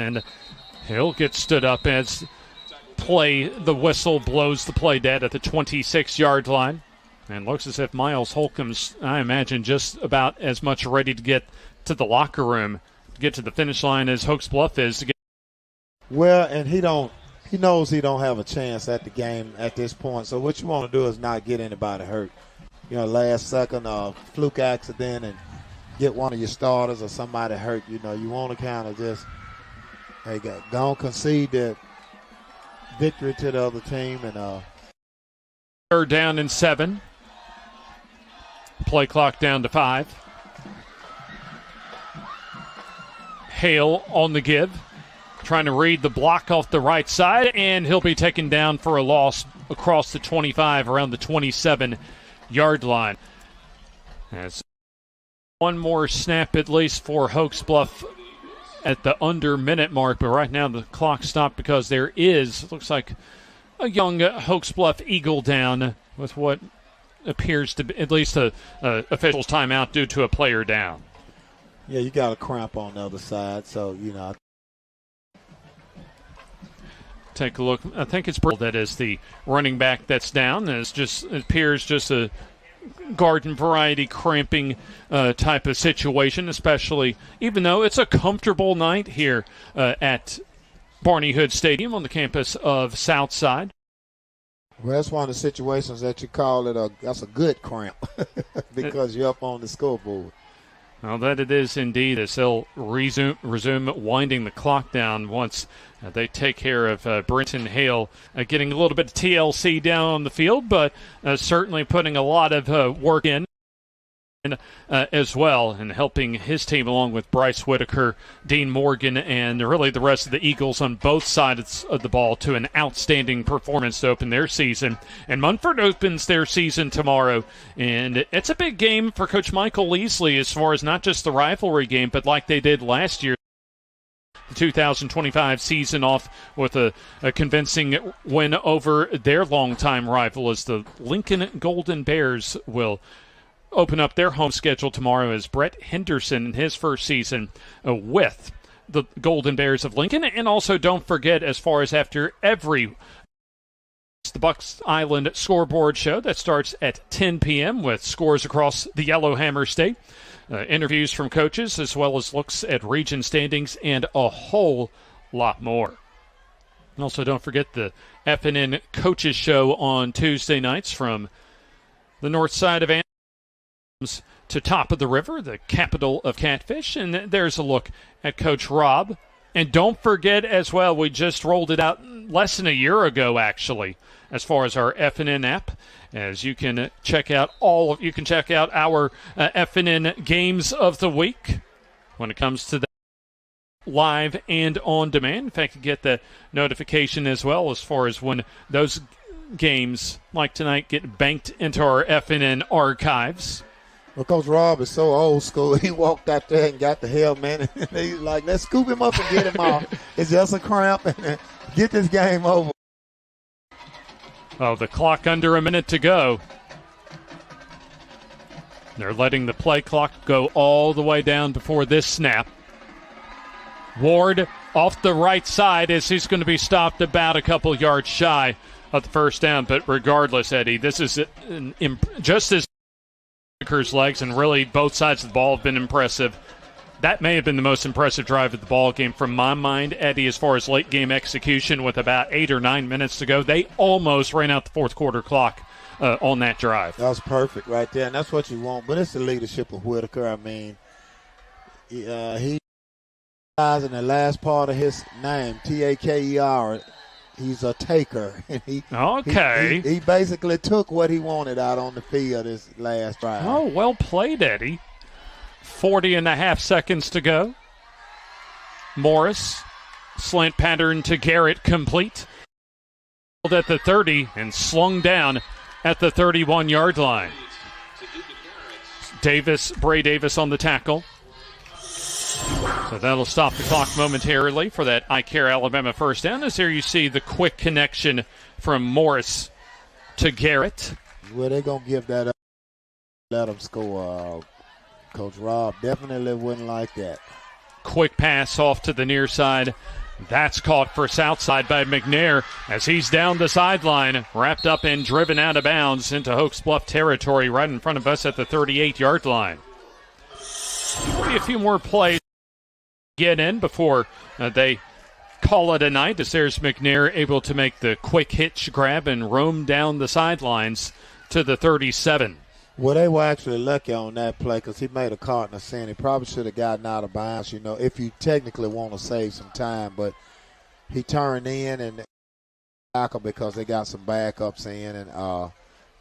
and he'll get stood up as the whistle blows the play dead at the 26-yard line. And looks as if Miles Holcomb's, I imagine, just about as much ready to get to the locker room, to get to the finish line as Hokes Bluff is. Well, and he knows he don't have a chance at the game at this point. So what you want to do is not get anybody hurt. Last second fluke accident and get one of your starters or somebody hurt. You want to kind of just, go and concede that victory to the other team. And third down and 7. Play clock down to 5. Hale on the give, trying to read the block off the right side, and he'll be taken down for a loss across the 25, around the 27-yard line. As one more snap at least for Hokes Bluff at the under-minute mark, but right now the clock stopped because there looks like a young Hokes Bluff Eagle down with what appears to be at least a official's timeout due to a player down. Yeah, you got a cramp on the other side, so, Take a look. I think it's that is the running back that's down. It appears just a garden variety cramping type of situation, especially even though it's a comfortable night here at Barney Hood Stadium on the campus of Southside. Well, that's one of the situations that you call it that's a good cramp because you're up on the scoreboard. Well, that it is indeed, as they'll resume winding the clock down once they take care of Brenton Hale getting a little bit of TLC down on the field, but certainly putting a lot of work in as well, and helping his team along with Bryce Whitaker, Dean Morgan, and really the rest of the Eagles on both sides of the ball to an outstanding performance to open their season. And Munford opens their season tomorrow, and it's a big game for Coach Michael Leasley as far as not just the rivalry game, but like they did last year, the 2025 season off with a convincing win over their longtime rival as the Lincoln Golden Bears will open up their home schedule tomorrow as Brett Henderson in his first season with the Golden Bears of Lincoln. And also don't forget, as far as after the Bucks Island scoreboard show that starts at 10 p.m. with scores across the Yellowhammer State, interviews from coaches, as well as looks at region standings and a whole lot more. Also don't forget the FNN coaches show on Tuesday nights from the north side of to Top of the River, the capital of catfish. And there's a look at Coach Rob. And don't forget as well, we just rolled it out less than a year ago, actually, as far as our FNN app, as you can check out our FNN games of the week when it comes to that live and on demand. In fact, you get the notification as well as far as when those games like tonight get banked into our FNN archives. Well, Coach Rob is so old school. He walked out there and got the helmet, and he's like, let's scoop him up and get him off. It's just a cramp, and get this game over. Oh, the clock under a minute to go. They're letting the play clock go all the way down before this snap. Ward off the right side as he's going to be stopped about a couple yards shy of the first down. But regardless, Eddie, this is just as Whitaker's legs, and really both sides of the ball have been impressive. That may have been the most impressive drive of the ball game from my mind, Eddie, as far as late game execution with about 8 or 9 minutes to go. They almost ran out the fourth quarter clock on that drive. That was perfect right there, and that's what you want. But it's the leadership of Whitaker. I mean, he in the last part of his name, Taker. He's a taker. He basically took what he wanted out on the field this last drive. Oh, well played, Eddie. 40.5 seconds to go. Morris, slant pattern to Garrett, complete. At the 30 and slung down at the 31-yard line. Bray Davis on the tackle. So that'll stop the clock momentarily for that iCare Alabama first down. As there you see the quick connection from Morris to Garrett. Well, they're going to give that up. Let them score. Coach Rob definitely wouldn't like that. quick pass off to the near side. That's caught for Southside by McNair as he's down the sideline, wrapped up and driven out of bounds into Hoax Bluff territory right in front of us at the 38-yard line. Maybe a few more plays get in before they call it a night, as there's McNair able to make the quick hitch grab and roam down the sidelines to the 37. Well, they were actually lucky on that play because he made a Cardinal sin. He probably should have gotten out of bounds, if you technically want to save some time. But he turned in and tackle because they got some backups in, and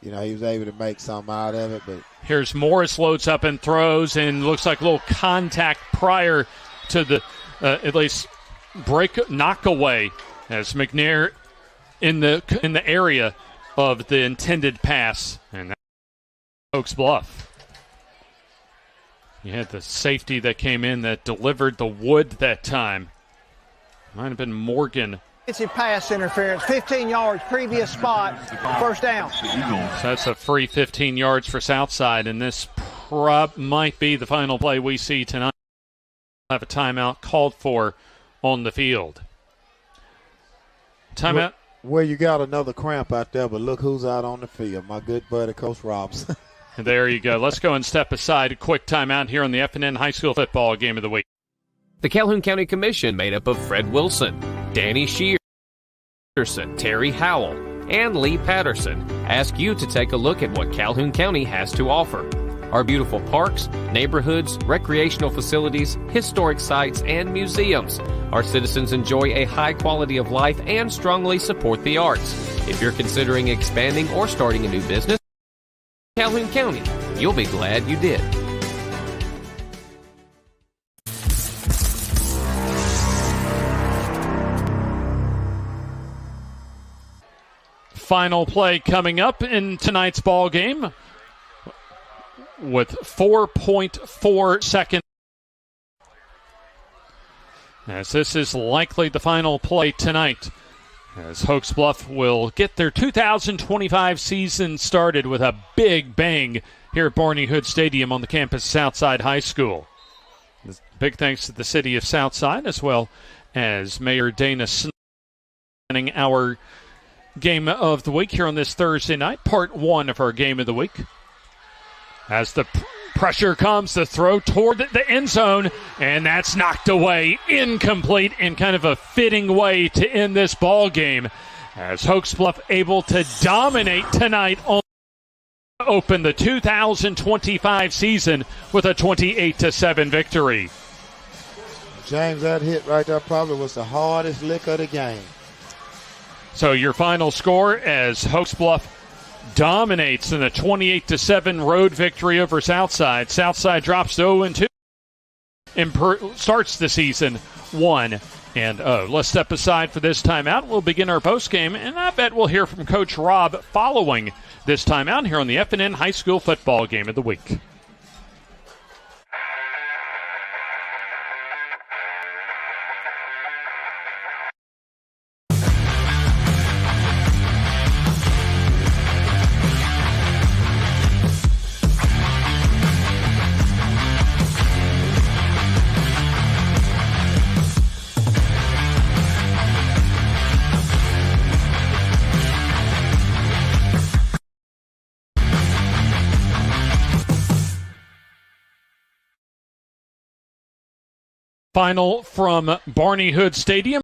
he was able to make something out of it. But here's Morris, loads up and throws, and looks like a little contact prior to the at least knock away as McNair in the area of the intended pass, and Oaks Bluff. You had the safety that came in that delivered the wood that time. Might have been Morgan. It's a pass interference, 15 yards, previous spot, first down. So that's a free 15 yards for Southside, and this might be the final play we see tonight. We'll have a timeout called for on the field. Timeout. Well, you got another cramp out there, but look who's out on the field. My good buddy, Coach Robinson. There you go. Let's go and step aside. A quick timeout here on the FNN High School Football Game of the Week. The Calhoun County Commission, made up of Fred Wilson, Danny Shearson, Terry Howell, and Lee Patterson, ask you to take a look at what Calhoun County has to offer. Our beautiful parks, neighborhoods, recreational facilities, historic sites, and museums. Our citizens enjoy a high quality of life and strongly support the arts. If you're considering expanding or starting a new business, Calhoun County, you'll be glad you did. Final play coming up in tonight's ball game with 4.4 seconds. As this is likely the final play tonight, as Hoax Bluff will get their 2025 season started with a big bang here at Barney Hood Stadium on the campus of Southside High School. Big thanks to the city of Southside as well as Mayor Dana Snyder, our game of the week here on this Thursday night, part one of our game of the week. As the pressure comes, the throw toward the end zone, and that's knocked away, incomplete, in kind of a fitting way to end this ball game. As Hoax Bluff able to dominate tonight on open the 2025 season with a 28-7 victory. James, that hit right there probably was the hardest lick of the game. So your final score as Hoax Bluff dominates in a 28-7 road victory over Southside. Southside drops to 0-2. Starts the season 1-0. Let's step aside for this timeout. We'll begin our postgame, and I bet we'll hear from Coach Rob following this timeout here on the FNN High School Football Game of the Week. Final from Barney Hood Stadium.